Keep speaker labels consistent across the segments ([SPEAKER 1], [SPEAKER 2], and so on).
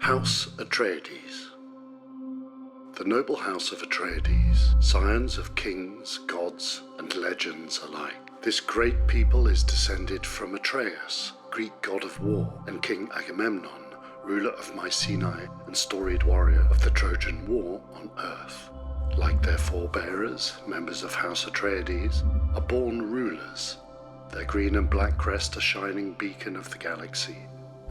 [SPEAKER 1] House Atreides. The noble house of Atreides, scions of kings, gods, and legends alike. This great people is descended from Atreus, Greek god of war, and King Agamemnon, ruler of Mycenae and storied warrior of the Trojan War on Earth. Like their forebearers, members of House Atreides are born rulers. Their green and black crest a shining beacon of the galaxy.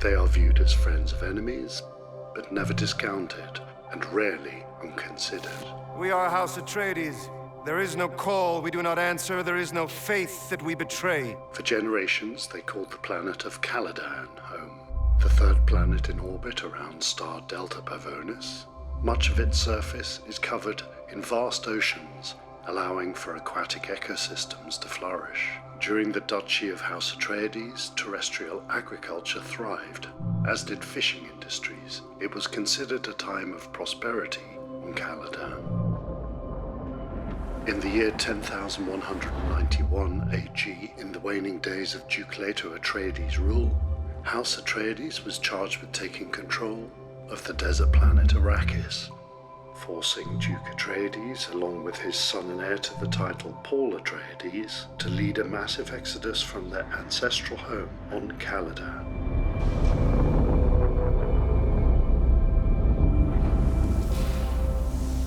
[SPEAKER 1] They are viewed as friends of enemies, but never discounted and rarely unconsidered.
[SPEAKER 2] We are House Atreides. There is no call we do not answer. There is no faith that we betray.
[SPEAKER 1] For generations, they called the planet of Caladan home, the third planet in orbit around star Delta Pavonis. Much of its surface is covered in vast oceans, allowing for aquatic ecosystems to flourish. During the Duchy of House Atreides, terrestrial agriculture thrived, as did fishing industries. It was considered a time of prosperity on Caladan. In the year 10,191 AG, in the waning days of Duke Leto Atreides' rule, House Atreides was charged with taking control of the desert planet Arrakis, forcing Duke Atreides, along with his son and heir to the title Paul Atreides, to lead a massive exodus from their ancestral home on Caladan.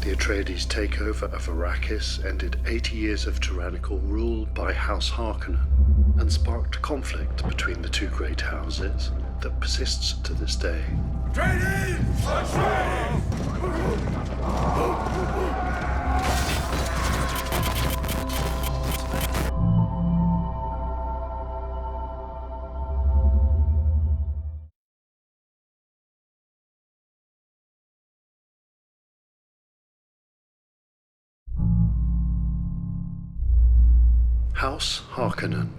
[SPEAKER 1] The Atreides takeover of Arrakis ended 80 years of tyrannical rule by House Harkonnen and sparked conflict between the two great houses that persists to this day.
[SPEAKER 2] Atreides! Atreides!
[SPEAKER 1] House Harkonnen.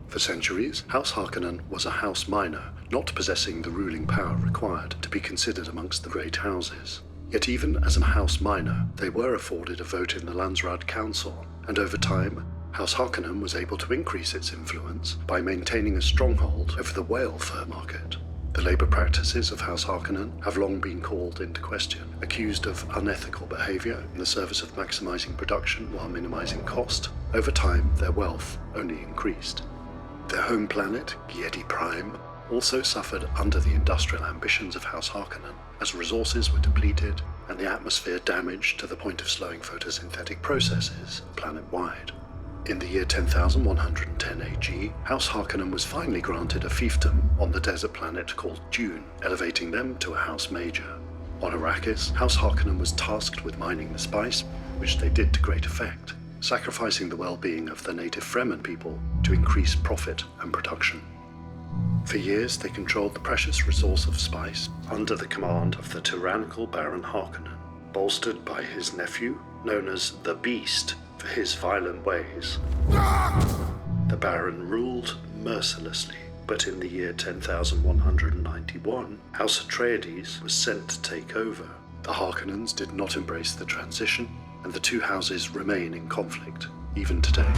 [SPEAKER 1] For centuries, House Harkonnen was a house minor, not possessing the ruling power required to be considered amongst the great houses. Yet even as a house minor, they were afforded a vote in the Landsraad Council, and over time, House Harkonnen was able to increase its influence by maintaining a stronghold over the whale fur market. The labour practices of House Harkonnen have long been called into question, accused of unethical behaviour in the service of maximising production while minimising cost. Over time, their wealth only increased. Their home planet, Giedi Prime, also suffered under the industrial ambitions of House Harkonnen, as resources were depleted and the atmosphere damaged to the point of slowing photosynthetic processes planet-wide. In the year 10,110 AG, House Harkonnen was finally granted a fiefdom on the desert planet called Dune, elevating them to a House Major. On Arrakis, House Harkonnen was tasked with mining the spice, which they did to great effect, sacrificing the well-being of the native Fremen people to increase profit and production. For years, they controlled the precious resource of spice under the command of the tyrannical Baron Harkonnen, bolstered by his nephew, known as the Beast, for his violent ways. The Baron ruled mercilessly, but in the year 10,191, House Atreides was sent to take over. The Harkonnens did not embrace the transition, and the two houses remain in conflict, even today.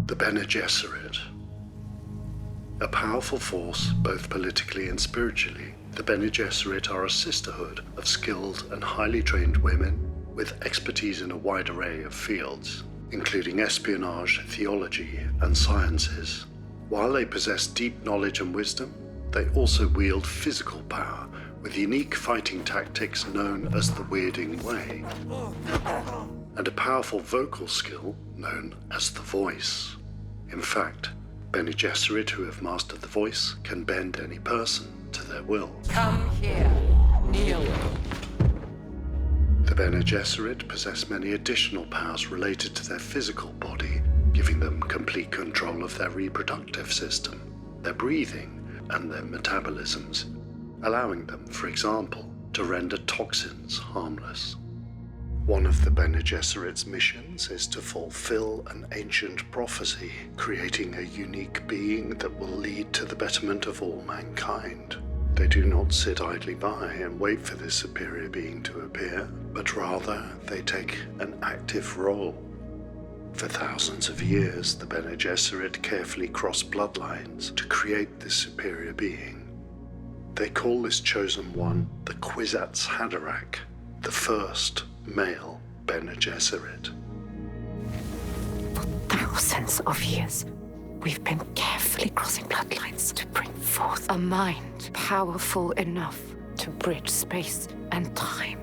[SPEAKER 1] The Bene Gesserit. A powerful force, both politically and spiritually, the Bene Gesserit are a sisterhood of skilled and highly trained women with expertise in a wide array of fields, including espionage, theology, and sciences. While they possess deep knowledge and wisdom, they also wield physical power with unique fighting tactics known as the Weirding Way, and a powerful vocal skill known as the Voice. In fact, Bene Gesserit who have mastered the Voice can bend any person to their will.
[SPEAKER 3] Come here, kneel.
[SPEAKER 1] The Bene Gesserit possess many additional powers related to their physical body, giving them complete control of their reproductive system, their breathing, and their metabolisms, allowing them, for example, to render toxins harmless. One of the Bene Gesserit's missions is to fulfill an ancient prophecy, creating a unique being that will lead to the betterment of all mankind. They do not sit idly by and wait for this superior being to appear, but rather they take an active role. For thousands of years, the Bene Gesserit carefully cross bloodlines to create this superior being. They call this chosen one the Kwisatz Haderach, the first male Bene Gesserit.
[SPEAKER 4] For thousands of years, we've been carefully crossing bloodlines to bring forth a mind powerful enough to bridge space and time.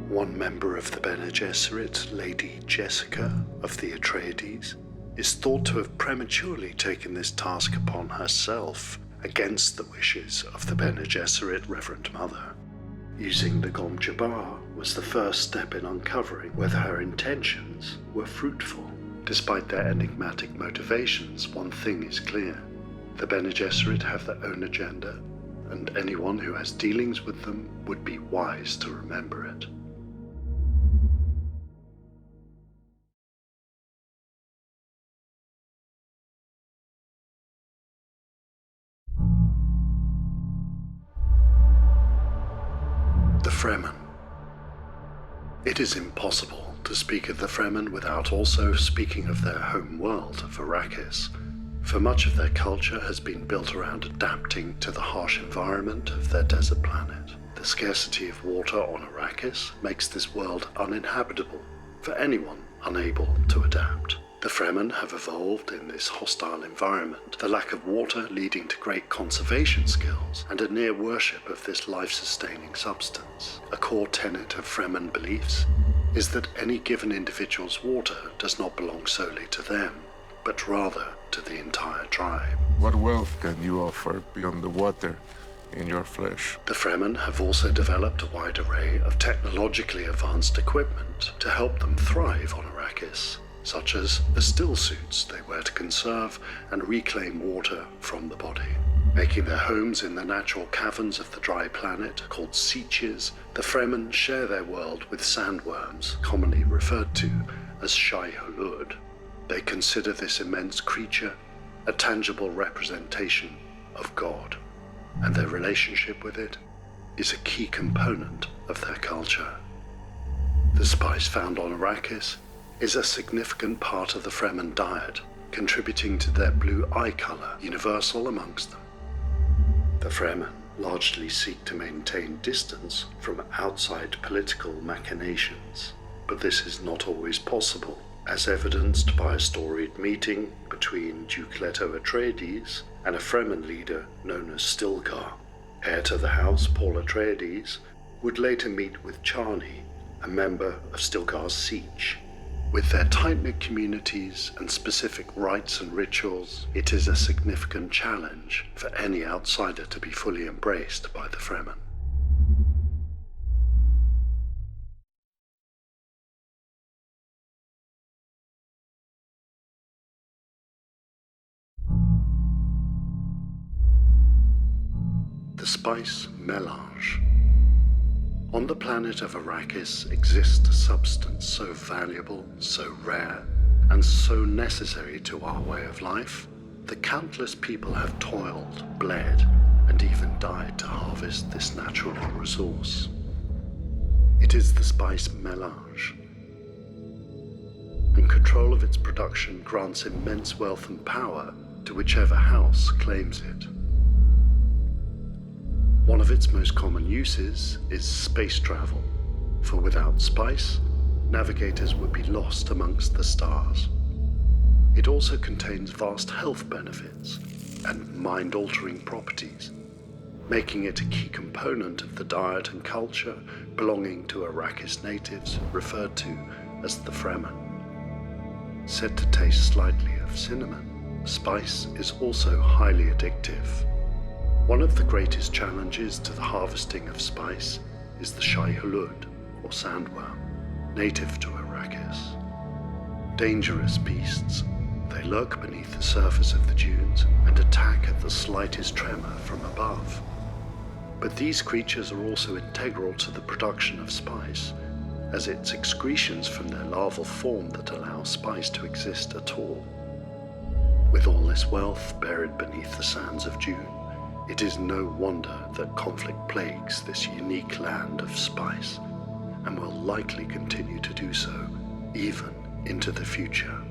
[SPEAKER 1] One member of the Bene Gesserit, Lady Jessica of the Atreides, is thought to have prematurely taken this task upon herself against the wishes of the Bene Gesserit Reverend Mother. Using the Gom Jabbar was the first step in uncovering whether her intentions were fruitful. Despite their enigmatic motivations, one thing is clear. The Bene Gesserit have their own agenda, and anyone who has dealings with them would be wise to remember it. The Fremen. It is impossible to speak of the Fremen without also speaking of their home world of Arrakis, for much of their culture has been built around adapting to the harsh environment of their desert planet. The scarcity of water on Arrakis makes this world uninhabitable for anyone unable to adapt. The Fremen have evolved in this hostile environment, the lack of water leading to great conservation skills and a near worship of this life-sustaining substance. A core tenet of Fremen beliefs is that any given individual's water does not belong solely to them, but rather to the entire tribe.
[SPEAKER 5] What wealth can you offer beyond the water in your flesh?
[SPEAKER 1] The Fremen have also developed a wide array of technologically advanced equipment to help them thrive on Arrakis, such as the still suits they wear to conserve and reclaim water from the body. Making their homes in the natural caverns of the dry planet, called Sieches, the Fremen share their world with sandworms, commonly referred to as Shai Hulud. They consider this immense creature a tangible representation of God, and their relationship with it is a key component of their culture. The spice found on Arrakis is a significant part of the Fremen diet, contributing to their blue eye color, universal amongst them. The Fremen largely seek to maintain distance from outside political machinations, but this is not always possible, as evidenced by a storied meeting between Duke Leto Atreides and a Fremen leader known as Stilgar. Heir to the house, Paul Atreides would later meet with Chani, a member of Stilgar's Siege. With their tight-knit communities and specific rites and rituals, it is a significant challenge for any outsider to be fully embraced by the Fremen. The spice Melange. On the planet of Arrakis exists a substance so valuable, so rare, and so necessary to our way of life that countless people have toiled, bled, and even died to harvest this natural resource. It is the spice Melange, and control of its production grants immense wealth and power to whichever house claims it. One of its most common uses is space travel, for without spice, navigators would be lost amongst the stars. It also contains vast health benefits and mind-altering properties, making it a key component of the diet and culture belonging to Arrakis natives referred to as the Fremen. Said to taste slightly of cinnamon, spice is also highly addictive. One of the greatest challenges to the harvesting of spice is the Shai Hulud, or sandworm, native to Arrakis. Dangerous beasts, they lurk beneath the surface of the dunes and attack at the slightest tremor from above. But these creatures are also integral to the production of spice, as it's excretions from their larval form that allow spice to exist at all. With all this wealth buried beneath the sands of Dune, it is no wonder that conflict plagues this unique land of spice, and will likely continue to do so even into the future.